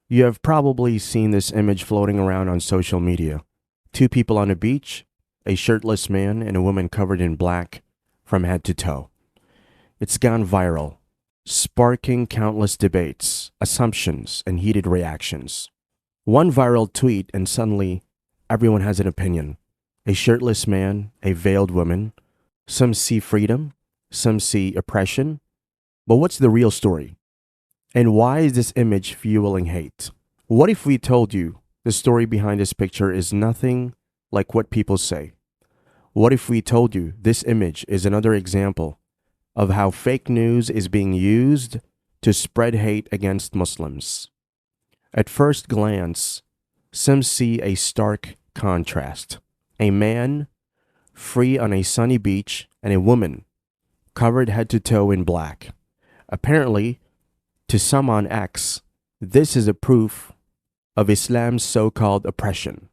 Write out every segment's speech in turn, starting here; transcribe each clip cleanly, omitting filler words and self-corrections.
You have probably seen this image floating around on social media. Two people on a beach, a shirtless man and a woman covered in black from head to toe. It's gone viral, sparking countless debates, assumptions, and heated reactions. One viral tweet, and suddenly everyone has an opinion. A shirtless man, a veiled woman. Some see freedom, some see oppression. But what's the real story? And why is this image fueling hate? What if we told you the story behind this picture is nothing like what people say? What if we told you this image is another example of how fake news is being used to spread hate against Muslims? At first glance, some see a stark contrast. A man free on a sunny beach and a woman covered head to toe in black. Apparently, to some on X, this is a proof of Islam's so-called oppression.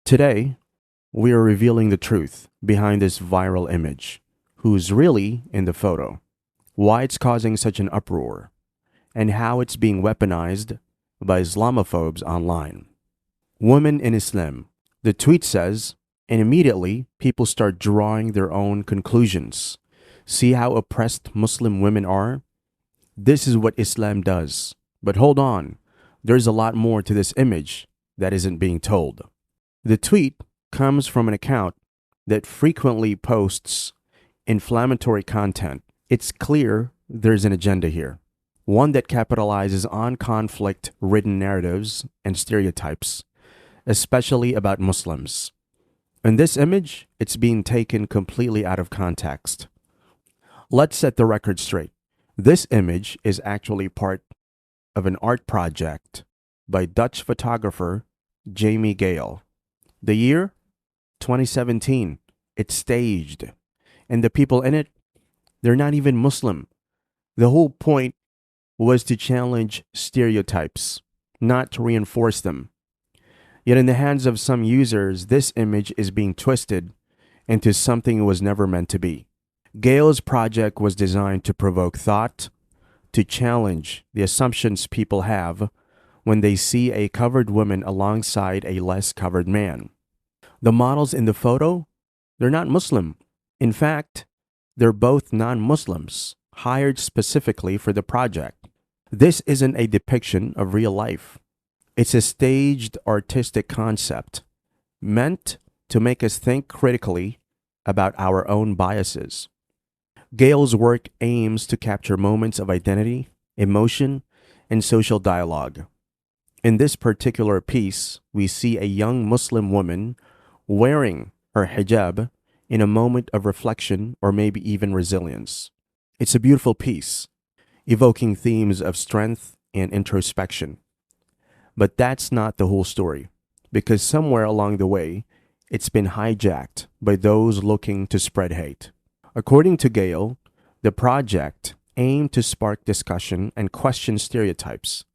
Today, we are revealing the truth behind this viral image, who's really in the photo, why it's causing such an uproar, and how it's being weaponized by Islamophobes online. Women in Islam. The tweet says, and immediately people start drawing their own conclusions. See how oppressed Muslim women are? This is what Islam does. But hold on, there's a lot more to this image that isn't being told. The tweet comes from an account that frequently posts inflammatory content. It's clear there's an agenda here, one that capitalizes on conflict-ridden narratives and stereotypes, especially about Muslims. In this image, it's being taken completely out of context. Let's set the record straight. This image is actually part of an art project by Dutch photographer Jamie Gale. The year? 2017. It's staged. And the people in it, they're not even Muslim. The whole point was to challenge stereotypes, not to reinforce them. Yet in the hands of some users, this image is being twisted into something it was never meant to be. Gale's project was designed to provoke thought, to challenge the assumptions people have when they see a covered woman alongside a less covered man. The models in the photo, they're not Muslim. In fact, they're both non-Muslims, hired specifically for the project. This isn't a depiction of real life. It's a staged artistic concept meant to make us think critically about our own biases. Gale's work aims to capture moments of identity, emotion, and social dialogue. In this particular piece, we see a young Muslim woman wearing her hijab in a moment of reflection or maybe even resilience. It's a beautiful piece, evoking themes of strength and introspection. But that's not the whole story, because somewhere along the way, it's been hijacked by those looking to spread hate. According to Gale, the project aimed to spark discussion and question stereotypes,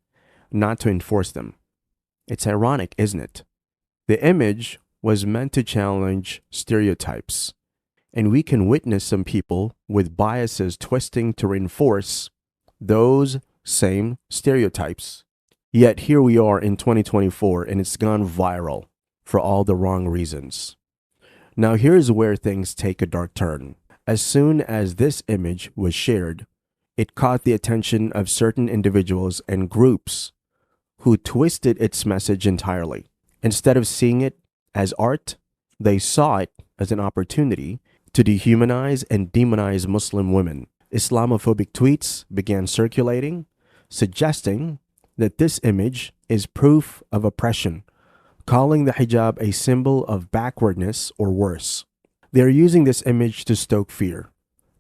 not to enforce them. It's ironic, isn't it? The image was meant to challenge stereotypes, and we can witness some people with biases twisting to reinforce those same stereotypes. Yet here we are in 2024 and it's gone viral for all the wrong reasons. Now here's where things take a dark turn. As soon as this image was shared, it caught the attention of certain individuals and groups who twisted its message entirely. Instead of seeing it as art, they saw it as an opportunity to dehumanize and demonize Muslim women. Islamophobic tweets began circulating, suggesting that this image is proof of oppression, calling the hijab a symbol of backwardness or worse. They are using this image to stoke fear,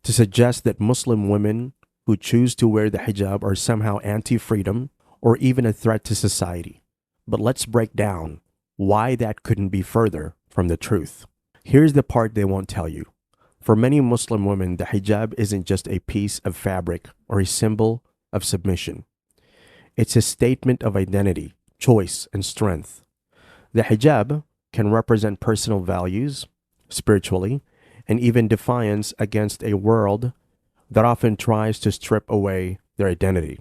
to suggest that Muslim women who choose to wear the hijab are somehow anti-freedom or even a threat to society. But let's break down why that couldn't be further from the truth. Here's the part they won't tell you. For many Muslim women, the hijab isn't just a piece of fabric or a symbol of submission. It's a statement of identity, choice, and strength. The hijab can represent personal values, spiritually, and even defiance against a world that often tries to strip away their identity.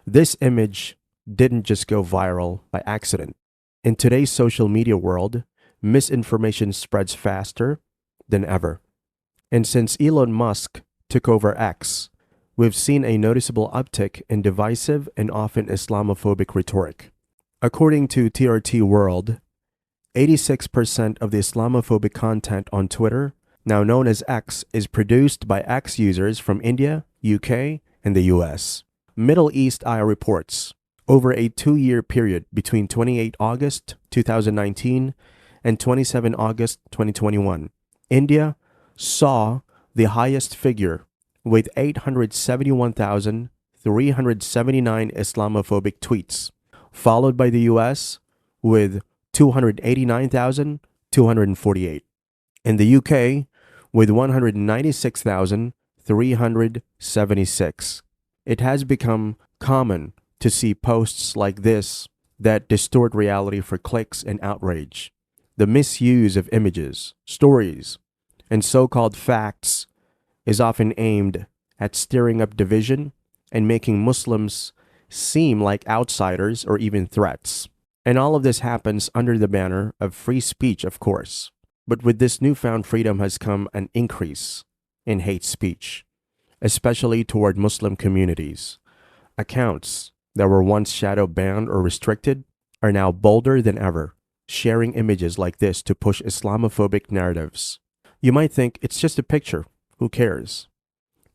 This image didn't just go viral by accident. In today's social media world, misinformation spreads faster than ever. And since Elon Musk took over X, we've seen a noticeable uptick in divisive and often Islamophobic rhetoric. According to TRT World, 86% of the Islamophobic content on Twitter, now known as X, is produced by X users from India, UK, and the US. Middle East Eye reports, over a 2-year period between 28 August 2019 and 27 August 2021, India saw the highest figure with 871,379 Islamophobic tweets, followed by the US with 289,248, and the UK with 196,376. It has become common to see posts like this that distort reality for clicks and outrage. The misuse of images, stories, and so-called facts is often aimed at stirring up division and making Muslims seem like outsiders or even threats. And all of this happens under the banner of free speech, of course. But with this newfound freedom has come an increase in hate speech, especially toward Muslim communities. Accounts that were once shadow banned or restricted are now bolder than ever, sharing images like this to push Islamophobic narratives. You might think it's just a picture, who cares?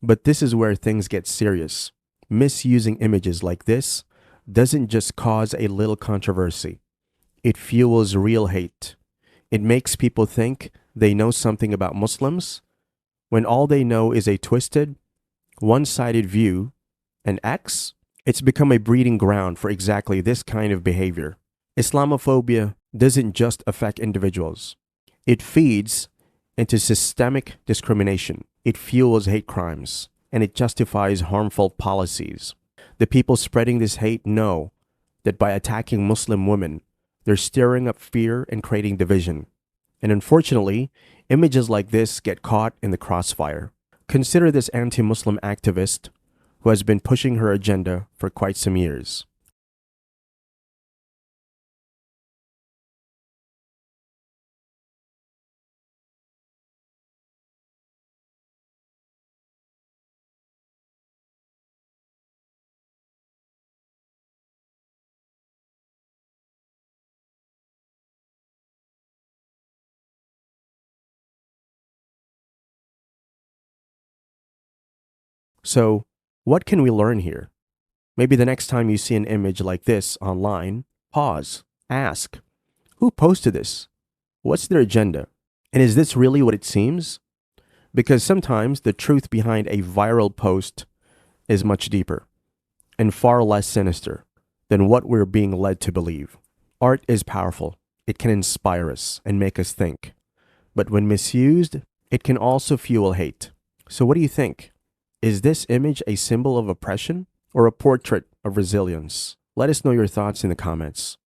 But this is where things get serious. Misusing images like this doesn't just cause a little controversy. It fuels real hate. It makes people think they know something about Muslims when all they know is a twisted, one-sided view. And X, it's become a breeding ground for exactly this kind of behavior. Islamophobia doesn't just affect individuals. It feeds into systemic discrimination. It fuels hate crimes, and it justifies harmful policies. The people spreading this hate know that by attacking Muslim women, they're stirring up fear and creating division. And unfortunately, images like this get caught in the crossfire. Consider this anti-Muslim activist who has been pushing her agenda for quite some years. So, what can we learn here? Maybe the next time you see an image like this online, pause, ask, who posted this? What's their agenda? And is this really what it seems? Because sometimes the truth behind a viral post is much deeper and far less sinister than what we're being led to believe. Art is powerful. It can inspire us and make us think. But when misused, it can also fuel hate. So what do you think? Is this image a symbol of oppression or a portrait of resilience? Let us know your thoughts in the comments.